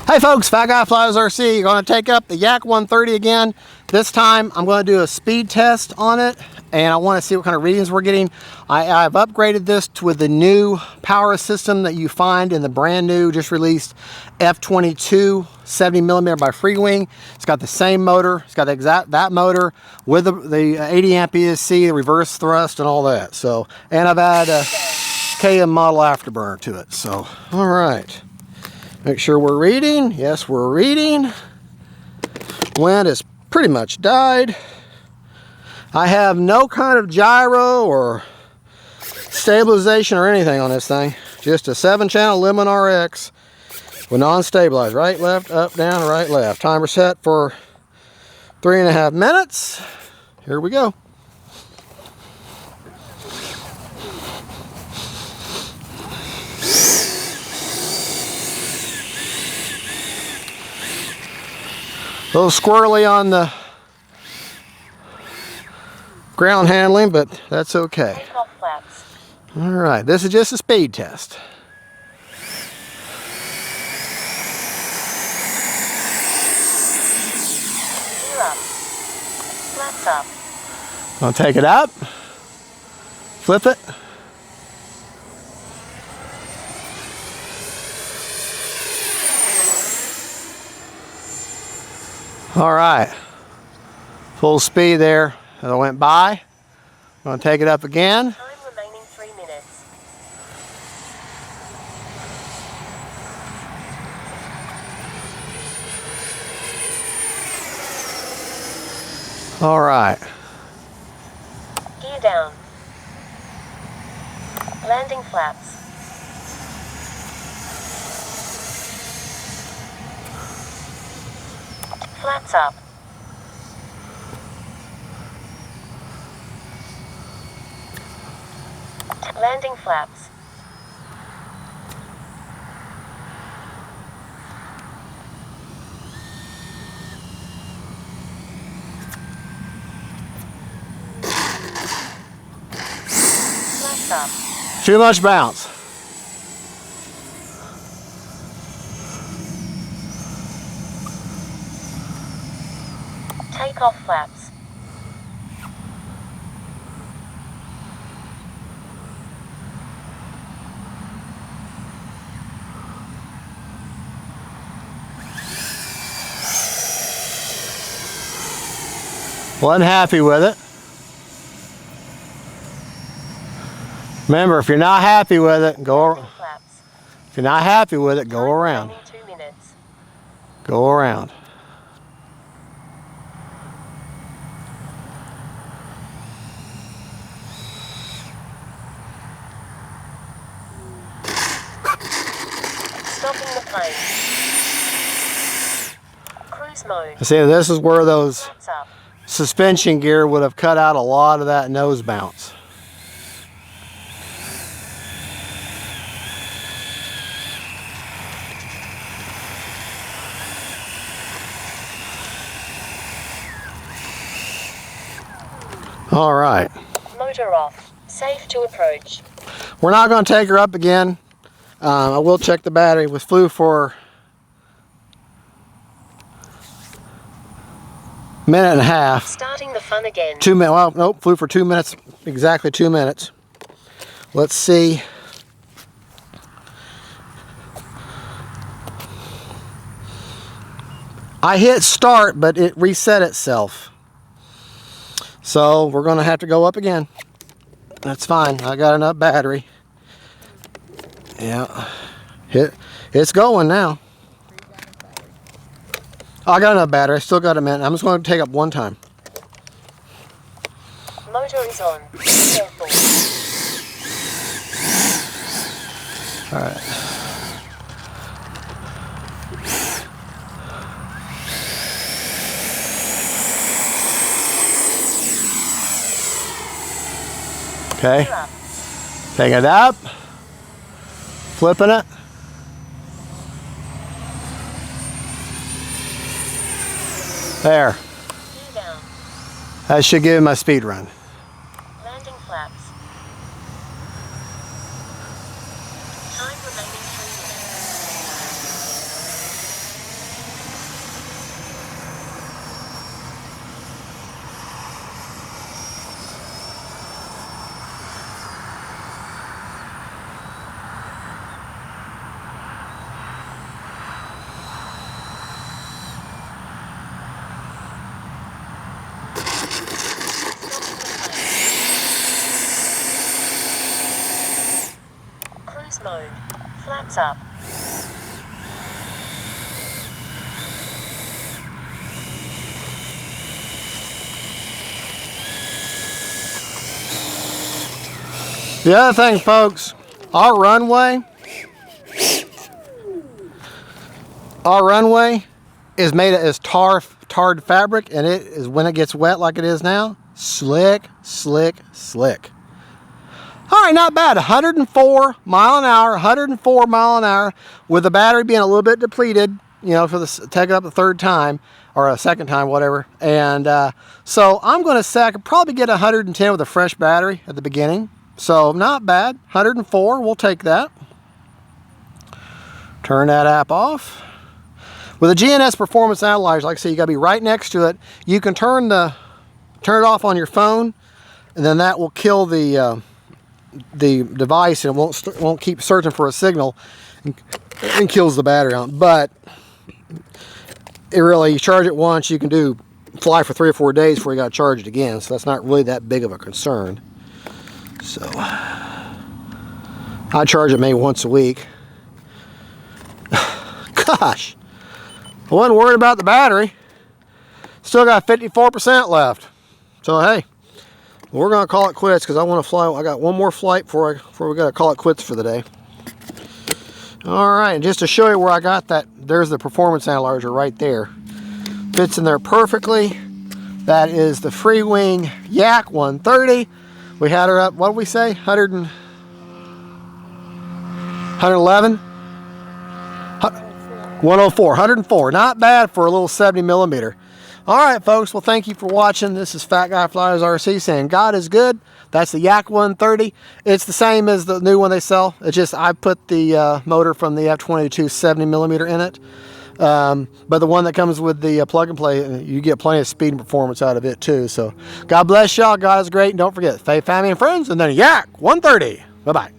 Hey folks, Fat Guy Flies RC. Going to take up the Yak 130 again. This time I'm going to do a speed test on it, and I want to see what kind of readings we're getting. I've upgraded this with the new power system that you find in the brand new, just released F22 70mm by FREEWING. It's got the same motor. It's got that motor with the 80 amp ESC, the reverse thrust, and all that. So, and I've added a KM model afterburner to it. So, all right. Make sure we're reading. Yes, we're reading. Wind has pretty much died. I have no kind of gyro or stabilization or anything on this thing. Just a 7-channel Lemon RX with non-stabilized. Right, left, up, down, right, left. Timer set for 3.5 minutes. Here we go. A little squirrely on the ground handling, but that's okay. All right, this is just a speed test. Flaps up. I'll take it up, flip it. All right, full speed there as I went by. I'm going to take it up again. Time remaining 3 minutes. All right. Gear down. Landing flaps. Flaps up. Landing flaps. Flaps up. Too much bounce. Take off flaps. Wasn't happy with it. Remember, if you're not happy with it, go. If you're not happy with it, go around. 2 minutes. Go around. Stopping the plane. Cruise mode. See, this is where those Flaps up. suspension gear would have cut out a lot of that nose bounce. All right. Motor off. Safe to approach. We're not going to take her up again. I will check the battery. We flew for a minute and a half. Starting the fun again. 2 minutes. Well, nope, flew for 2 minutes. Exactly 2 minutes. Let's see. I hit start, but it reset itself. So we're going to have to go up again. That's fine. I got enough battery. Yeah. It's going now. I got enough battery. I still got a minute. I'm just going to take up one time. Motor is on. Careful. All right. Okay. Taking it up. Flipping it. There. That should give me my speed run. Landing flaps. Time remaining 3 minutes. mode. Flaps up. The other thing, folks, our runway is made of tarred fabric, and it is, when it gets wet like it is now, slick, slick, slick. All right, not bad. 104 mile an hour, 104 mile an hour, with the battery being a little bit depleted, you know, for taking up the third time or a second time, whatever. And so I'm going to say I could probably get 110 with a fresh battery at the beginning. So not bad. 104, we'll take that. Turn that app off. With a GNS performance analyzer, like I say, you got to be right next to it. You can turn it off on your phone, and then that will kill the device, and it won't keep searching for a signal and kills the battery out. But it really, you charge it once, you can fly for 3 or 4 days before you got to charge it again. So that's not really that big of a concern. So I charge it maybe once a week. Gosh, I wasn't worried about the battery. Still got 54% left. So hey, we're gonna call it quits because I want to fly. I got one more flight before we gotta call it quits for the day. All right, and just to show you where I got that, there's the performance analyzer right there. Fits in there perfectly. That is the FREEWING YAK 130. We had her up, what did we say? 111? 104, 104. Not bad for a little 70 millimeter. All right, folks. Well, thank you for watching. This is Fat Guy Flies RC saying God is good. That's the YAK 130. It's the same as the new one they sell. It's just I put the motor from the F22 70 millimeter in it. But the one that comes with the plug and play, you get plenty of speed and performance out of it too. So God bless y'all. God is great. And don't forget, faith, family, and friends. And then YAK 130. Bye-bye.